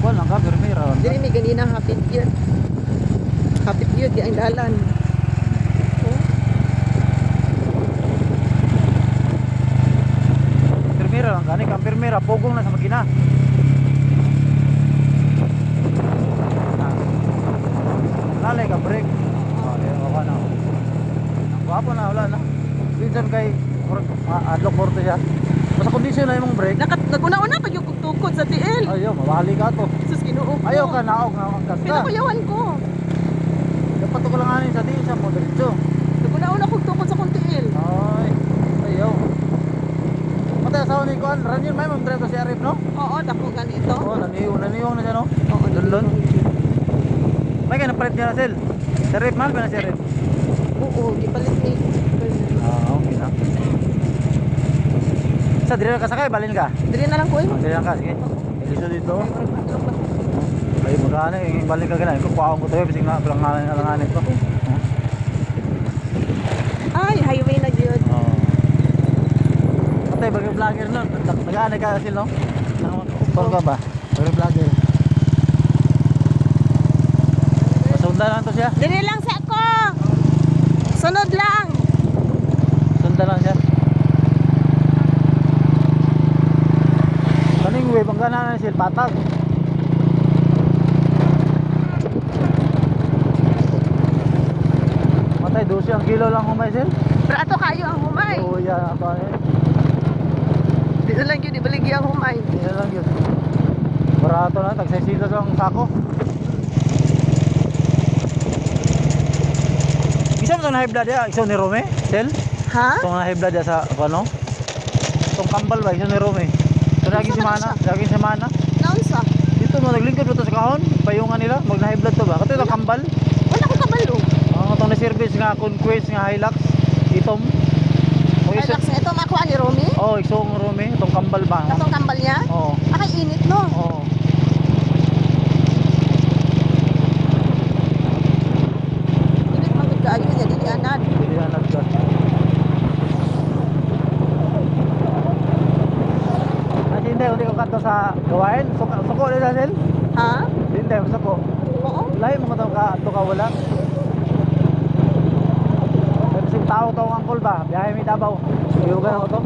Wala ka, Permira. Dili may ganina hapit yun. Hapit yun, di ang dalan. Oh. Permira lang gani ka, Permira pugong na sa makina. Lalay ka break. Oh, di ako na. Ang gwapo na wala na. Minsan kay adlock porto siya. Basta kondisyon na imong break. Naguna-una pa yung tukod sa tiil. Ayo, mawali ka to. Sus, kinuupo. Ayaw ka naog na ang gas ka. Pinakuyawan ko. Dapat ko lang anin sa diin sa mo diretso. Naguna-una kong tukod sa kong tiil. Ay, ayaw. Matay asawa ni Kuan, Ranil may ma'am drive si Arif no? Oo, dako ganito. Oo, naniyong na siya no? Oo, London. May kaya napalit niya na sel. Si Arif, mahal ba na si Arif? Oo, gipalit ni. Okay na. Sa dire ka sakay, balin ka? Dili na lang ko eh. Dire lang ka, sige. Iliso dito. Ay, magana, balin ka ganun. Kukuhaon ko tayo, bisig na, alanganin to. Ay, highway na yun. Oo. Patay, bagay vlogger no? Nag-aanay ka sil no? Upang ka ba? Bagay vlogger. Sundan lang to siya. Dili lang sa ako. Sunod lang. Sundan lang siya. Kaning way bang gana na sil patag. Matay 12 ang kilo lang humay sil. Pero ato kayo ang humay. Oo, yan ato eh. Dili lang yun, ibaligi ang humay. Yan lang yun. Barato na, tagsaysitas ang sako. Isa mo itong na-high blood ya? Isa ni Rome? Sel? Ha? Itong na-high blood ya sa ano? Itong kambal ba? Isa ni Rome? Ito laging semana. Laging semana. Naunsa? Dito mo, naglingkod mo ito sa kahon. Payungan nila. Mag na-high blood to ba? Kato yung kambal. Wala ko kabalo. Itong na-service nga Conquest nga Hilux. Itom. O isa. Relax na ito, makuha ni Romy. Oh, isong Rome. Itong kambal ba? Katong kambal niya. Oo. Akay init no. Oo. Init man gud kaayo niya dili anad. Pili anak ka. Hindi ko kanto sa gawain. Suko din natin. Ha? Hindi, suko. Oo. Lahi mo ka ito ka wala. Kasi tao ang angkol ba? Biyahe mi Davao. Iugan ako to.